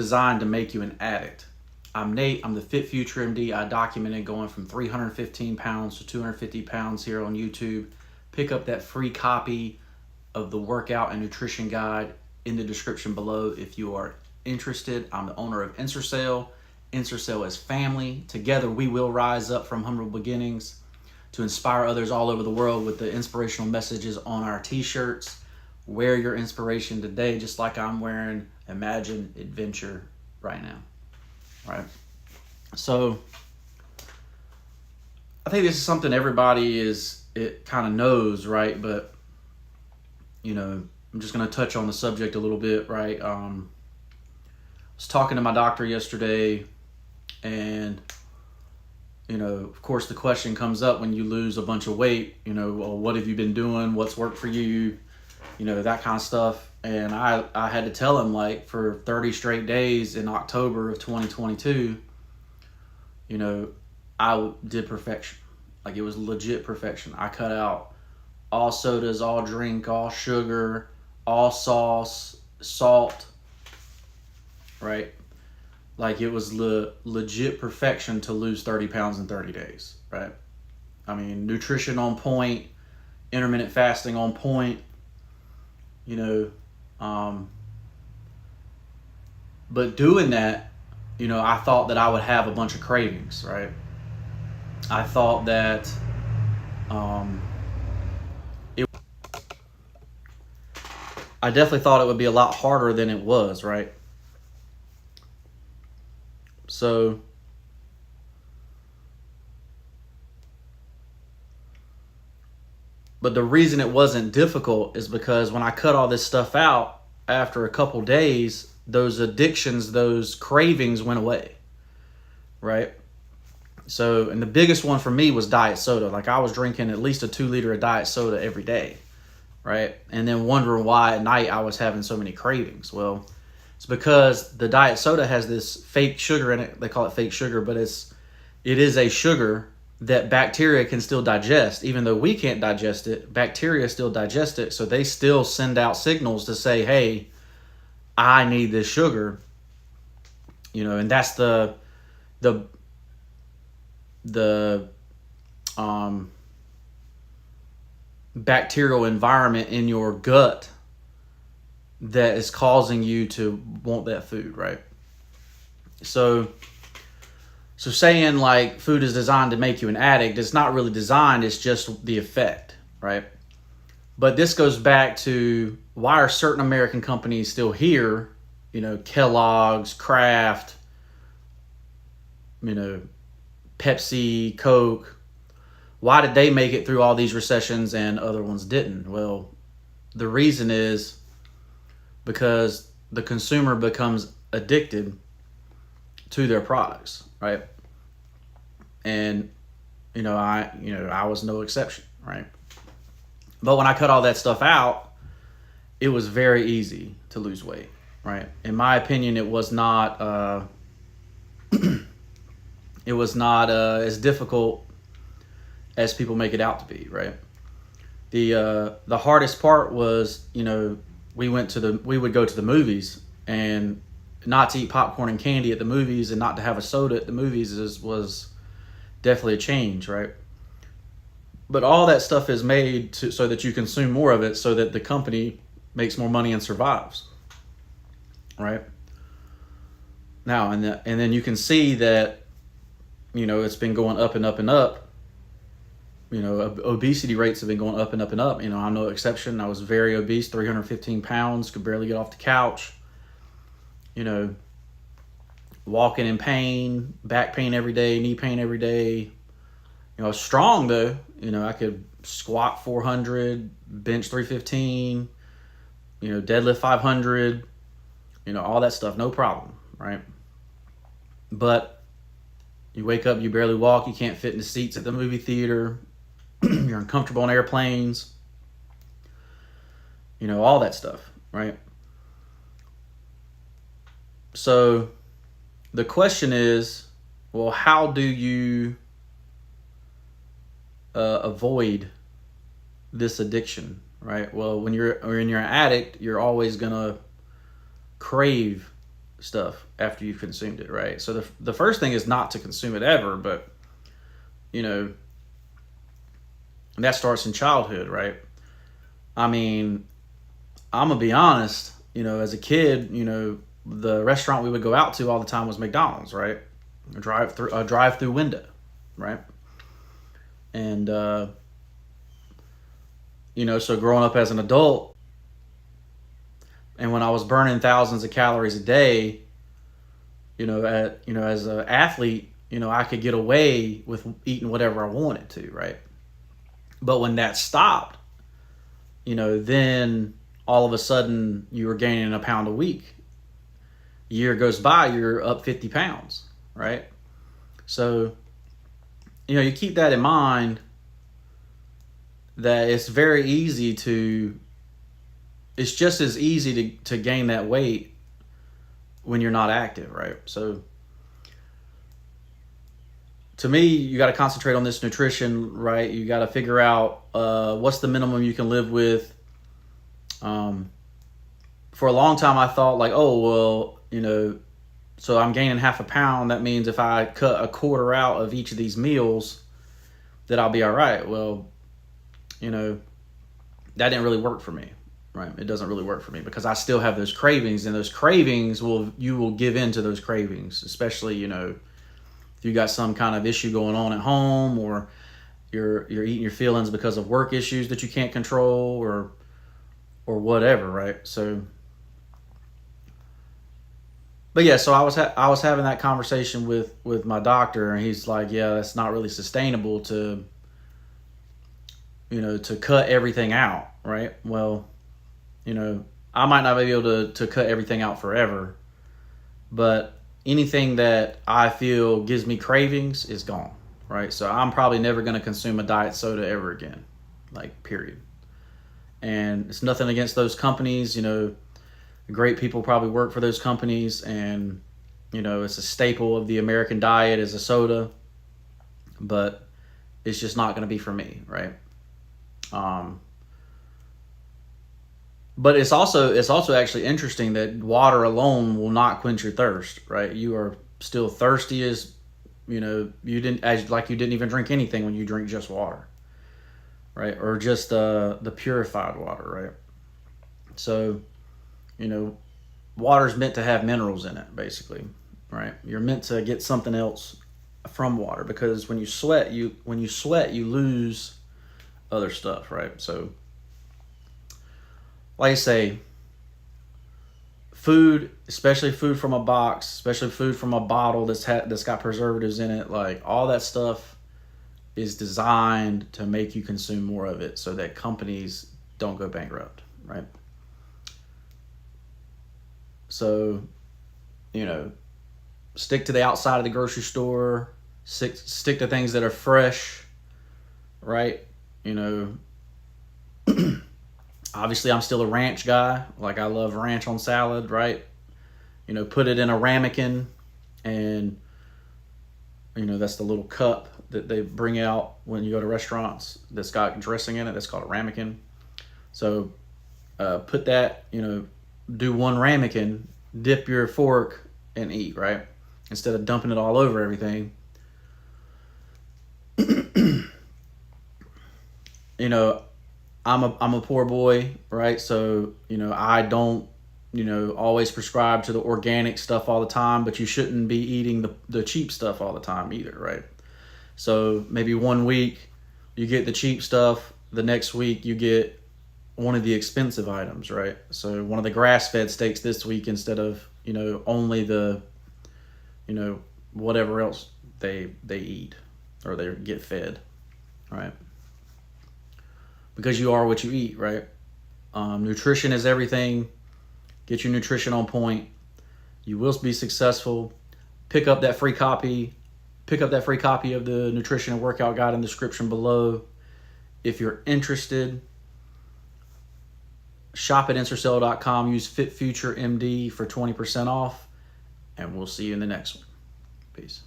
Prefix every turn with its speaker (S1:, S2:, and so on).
S1: designed to make you an addict. I'm Nate. I'm the FitFutureMD. I documented going from 315 pounds to 250 pounds here on YouTube. Pick up that free copy of the workout and nutrition guide in the description below if you are interested. I'm the owner of Ensorsale. Ensorsale is family. Together we will rise up from humble beginnings to inspire others all over the world with the inspirational messages on our t-shirts. Wear your inspiration today, just like I'm wearing Imagine Adventure right now. Right? So I think this is something everybody kind of knows, right? But you know, I'm just going to touch on the subject a little bit, right? I was talking to my doctor yesterday, and you know, of course the question comes up when you lose a bunch of weight, you know, well, what have you been doing? What's worked for you? You know, that kind of stuff. And I had to tell him, like, for 30 straight days in October of 2022, you know, I did perfection. Like, it was legit perfection. I cut out all sodas, all drink, all sugar, all sauce, salt, right? Like, it was legit perfection to lose 30 pounds in 30 days, right? I mean, nutrition on point, intermittent fasting on point, you know, but doing that, you know, I thought that I would have a bunch of cravings, right? I thought that I definitely thought it would be a lot harder than it was, right? So but the reason it wasn't difficult is because when I cut all this stuff out, after a couple days, those addictions, those cravings went away, right? So, and the biggest one for me was diet soda. Like, I was drinking at least a 2 liter of diet soda every day, right? And then wondering why at night I was having so many cravings. Well, it's because the diet soda has this fake sugar in it. They call it fake sugar, but it is a sugar that bacteria can still digest. Even though we can't digest it, bacteria still digest it. So they still send out signals to say, hey, I need this sugar. You know, and that's the bacterial environment in your gut that is causing you to want that food, right? So saying like food is designed to make you an addict, it's not really designed, it's just the effect, right? But this goes back to why are certain American companies still here, you know, Kellogg's, Kraft, you know, Pepsi, Coke. Why did they make it through all these recessions and other ones didn't? Well, the reason is because the consumer becomes addicted to their products, right? And you know, I was no exception, right? But when I cut all that stuff out, it was very easy to lose weight, right? In my opinion, it was not as difficult as people make it out to be, right? The hardest part was, you know, we would go to the movies, and not to eat popcorn and candy at the movies and not to have a soda at the movies was definitely a change, right? But all that stuff is made so that you consume more of it, so that the company makes more money and survives, right? Now, and then you can see that, you know, it's been going up and up and up. You know, obesity rates have been going up and up and up. You know, I'm no exception. I was very obese, 315 pounds, could barely get off the couch. You know, walking in pain, back pain every day, knee pain every day. You know, I was strong though. You know, I could squat 400, bench 315, you know, deadlift 500, you know, all that stuff, no problem, right? But you wake up, you barely walk, you can't fit in the seats at the movie theater, you're uncomfortable on airplanes, you know, all that stuff, right? So the question is, well, how do you avoid this addiction, right? Well, when you're an addict, you're always gonna crave stuff after you've consumed it, right? So the first thing is not to consume it ever, but, you know, that starts in childhood, right? I mean, I'm going to be honest, you know, as a kid, you know, the restaurant we would go out to all the time was McDonald's, right? A drive-through window, right? And, you know, so growing up as an adult, and when I was burning thousands of calories a day, you know, as an athlete, you know, I could get away with eating whatever I wanted to, right? But when that stopped, you know, then all of a sudden you were gaining a pound a week. Year goes by, you're up 50 pounds, right? So, you know, you keep that in mind, that it's very easy to, it's just as easy to gain that weight when you're not active, right? So to me, you got to concentrate on this nutrition, right? You got to figure out what's the minimum you can live with. For a long time, I thought like, oh, well, you know, so I'm gaining half a pound. That means if I cut a quarter out of each of these meals, that I'll be all right. Well, you know, that didn't really work for me, right? It doesn't really work for me because I still have those cravings, and those cravings you will give in to those cravings, especially, you know, if you got some kind of issue going on at home, or you're eating your feelings because of work issues that you can't control, or whatever, right? So, but yeah, so I was having that conversation with my doctor, and he's like, yeah, that's not really sustainable to, you know, to cut everything out, right? Well, you know, I might not be able to cut everything out forever, but anything that I feel gives me cravings is gone, right? So I'm probably never going to consume a diet soda ever again, like, period. And it's nothing against those companies, you know, great people probably work for those companies, and, you know, it's a staple of the American diet is a soda, but it's just not going to be for me, right? But it's also actually interesting that water alone will not quench your thirst, right? You are still thirsty as, you know, you didn't even drink anything when you drink just water, right? Or just the purified water, right? So, you know, water's meant to have minerals in it, basically, right? You're meant to get something else from water, because when you sweat, you lose other stuff, right? So, like I say, food, especially food from a box, especially food from a bottle that's got preservatives in it, like, all that stuff is designed to make you consume more of it so that companies don't go bankrupt, right? So, you know, stick to the outside of the grocery store, stick to things that are fresh, right? You know, obviously I'm still a ranch guy. Like, I love ranch on salad, right? You know, put it in a ramekin, and, you know, that's the little cup that they bring out when you go to restaurants that's got dressing in it. That's called a ramekin. So put that, you know, do one ramekin, dip your fork, and eat, right? Instead of dumping it all over everything. You know, I'm a poor boy, right? So, you know, I don't, you know, always prescribe to the organic stuff all the time, but you shouldn't be eating the cheap stuff all the time either, right? So maybe one week you get the cheap stuff, the next week you get one of the expensive items, right? So one of the grass-fed steaks this week instead of, you know, only the, you know, whatever else they eat or they get fed, right? Because you are what you eat, right? Nutrition is everything. Get your nutrition on point. You will be successful. Pick up that free copy of the nutrition and workout guide in the description below. If you're interested, shop at Ensorsale.com. Use FitFutureMD for 20% off. And we'll see you in the next one. Peace.